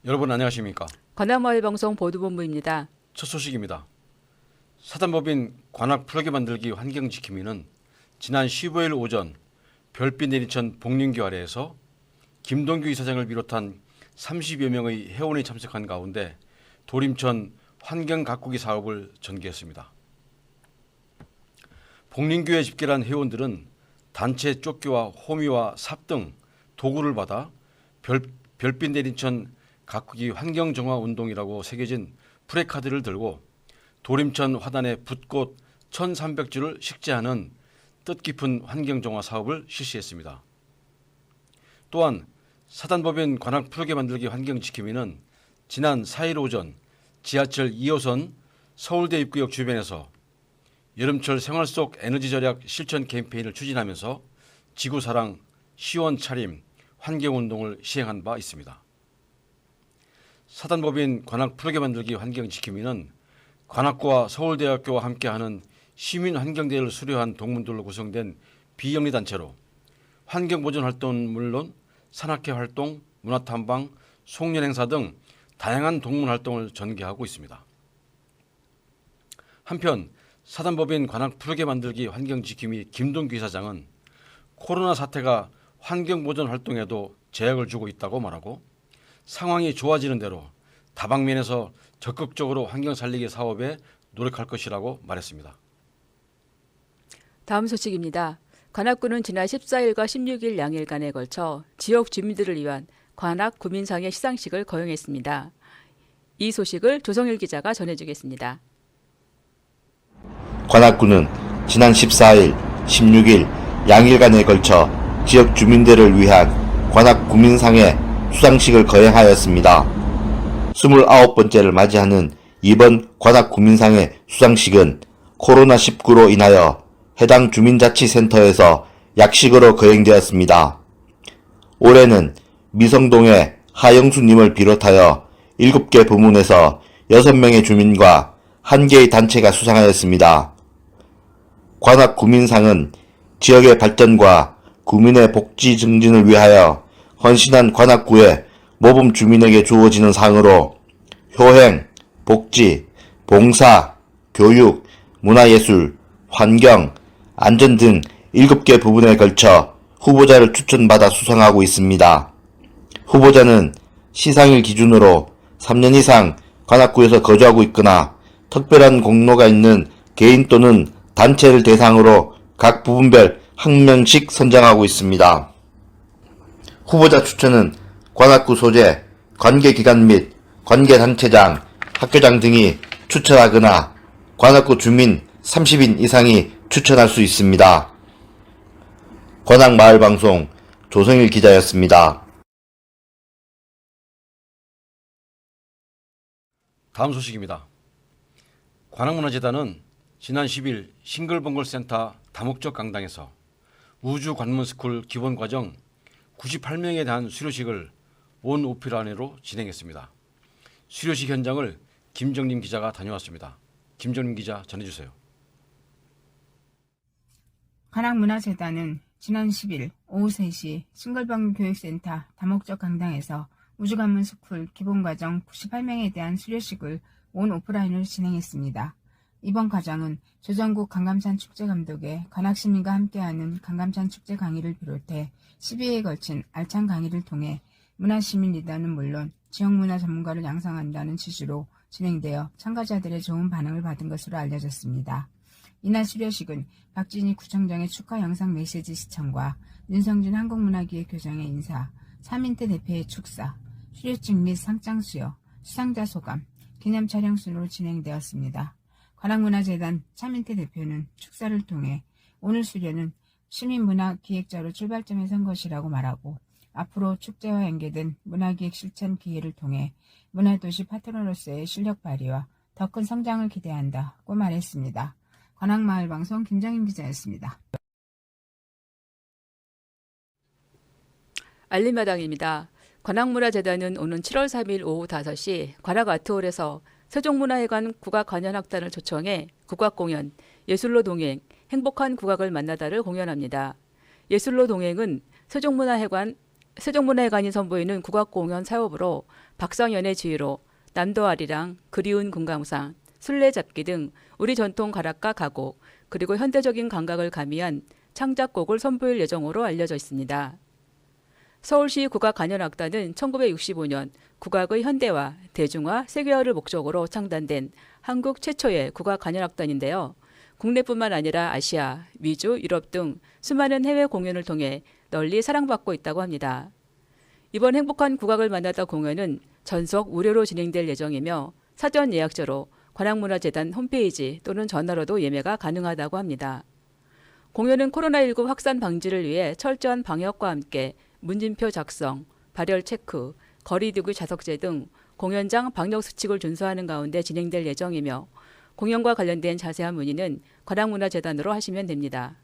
여러분 안녕하십니까? 관악마을방송 보도본부입니다. 첫 소식입니다. 사단법인 관악 플러그 만들기 환경지킴이는 지난 15일 오전 별빛 내리천 복림교 아래에서 김동규 이사장을 비롯한 30여 명의 회원이 참석한 가운데 도림천 환경가꾸기 사업을 전개했습니다. 복림교에 집결한 회원들은 단체 조끼와 호미와 삽 등 도구를 받아 별빛 내리천 가꾸기 환경정화운동이라고 새겨진 프레카드를 들고 도림천 화단의 붓꽃 1300주를 식재하는 뜻깊은 환경정화 사업을 실시했습니다. 또한 사단법인 관악 플러그 만들기 환경지킴이는 지난 4일 오전 지하철 2호선 서울대 입구역 주변에서 여름철 생활 속 에너지 절약 실천 캠페인을 추진하면서 지구사랑, 시원 차림, 환경운동을 시행한 바 있습니다. 사단법인 관악 플러그 만들기 환경지킴이는 관악구와 서울대학교와 함께하는 시민환경대회를 수료한 동문들로 구성된 비영리단체로 환경보전 활동은 물론 산악회 활동, 문화탐방, 송년행사 등 다양한 동문 활동을 전개하고 있습니다. 한편 사단법인 관악 플러그 만들기 환경지킴이 김동규 이사장은 코로나 사태가 환경보전 활동에도 제약을 주고 있다고 말하고 상황이 좋아지는 대로 다방면에서 적극적으로 환경 살리기 사업에 노력할 것이라고 말했습니다. 다음 소식입니다. 관악구는 지난 14일과 16일 양일간에 걸쳐 지역 주민들을 위한 관악 구민상의 시상식을 거행했습니다. 이 소식을 조성일 기자가 전해주겠습니다. 관악구는 지난 14일, 16일 양일간에 걸쳐 지역 주민들을 위한 관악 구민상의 수상식을 거행하였습니다. 29번째를 맞이하는 이번 관악 구민상의 수상식은 코로나19로 인하여 해당 주민자치센터에서 약식으로 거행되었습니다. 올해는 미성동의 하영수님을 비롯하여 7개 부문에서 6명의 주민과 1개의 단체가 수상하였습니다. 관악 구민상은 지역의 발전과 구민의 복지 증진을 위하여 헌신한 관악구의 모범 주민에게 주어지는 상으로 효행, 복지, 봉사, 교육, 문화예술, 환경, 안전 등 7개 부분에 걸쳐 후보자를 추천받아 수상하고 있습니다. 후보자는 시상일 기준으로 3년 이상 관악구에서 거주하고 있거나 특별한 공로가 있는 개인 또는 단체를 대상으로 각 부분별 1명씩 선정하고 있습니다. 후보자 추천은 관악구 소재, 관계기관 및 관계단체장, 학교장 등이 추천하거나 관악구 주민 30인 이상이 추천할 수 있습니다. 관악마을방송 조성일 기자였습니다. 다음 소식입니다. 관악문화재단은 지난 10일 싱글벙글센터 다목적 강당에서 우주관문스쿨 기본과정 98명에 대한 수료식을 온 오피라인으로 진행했습니다. 수료식 현장을 김정림 기자가 다녀왔습니다. 김정림 기자 전해주세요. 관악문화재단은 지난 10일 오후 3시 싱글벙글 교육센터 다목적 강당에서 우주관문스쿨 기본과정 98명에 대한 수료식을 온 오프라인으로 진행했습니다. 이번 과정은 조정국 강감산 축제 감독의 관악시민과 함께하는 강감산 축제 강의를 비롯해 12회에 걸친 알찬 강의를 통해 문화시민 리더는 물론 지역문화 전문가를 양성한다는 취지로 진행되어 참가자들의 좋은 반응을 받은 것으로 알려졌습니다. 이날 수료식은 박진희 구청장의 축하 영상 메시지 시청과 윤성준 한국문화기획교장의 인사, 차민태 대표의 축사, 수료증 및 상장 수여, 수상자 소감, 기념 촬영 순으로 진행되었습니다. 관악문화재단 차민태 대표는 축사를 통해 오늘 수료는 시민문화기획자로 출발점에 선 것이라고 말하고 앞으로 축제와 연계된 문화기획 실천 기회를 통해 문화도시 파트너로서의 실력 발휘와 더 큰 성장을 기대한다고 말했습니다. 관악마을방송 김정인 기자였습니다. 알림마당입니다. 관악문화재단은 오는 7월 3일 오후 5시 관악아트홀에서 세종문화회관 국악관현악단을 초청해 국악공연, 예술로 동행, 행복한 국악을 만나다를 공연합니다. 예술로 동행은 세종문화회관 세종문화회관이 선보이는 국악공연 사업으로 박상연의 지휘로 남도아리랑, 그리운 금강산, 술래잡기 등 우리 전통 가락과 가곡 그리고 현대적인 감각을 가미한 창작곡을 선보일 예정으로 알려져 있습니다. 서울시 국악관현악단은 1965년 국악의 현대화, 대중화, 세계화를 목적으로 창단된 한국 최초의 국악관현악단인데요. 국내뿐만 아니라 아시아, 미주, 유럽 등 수많은 해외 공연을 통해 널리 사랑받고 있다고 합니다. 이번 행복한 국악을 만나다 공연은 전석 무료로 진행될 예정이며 사전 예약제로 관악문화재단 홈페이지 또는 전화로도 예매가 가능하다고 합니다. 공연은 코로나19 확산 방지를 위해 철저한 방역과 함께 문진표 작성, 발열 체크, 거리두기 좌석제 등 공연장 방역수칙을 준수하는 가운데 진행될 예정이며 공연과 관련된 자세한 문의는 관악문화재단으로 하시면 됩니다.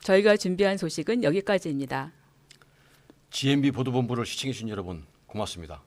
저희가 준비한 소식은 여기까지입니다. GMB 보도본부를 시청해 주신 여러분 고맙습니다.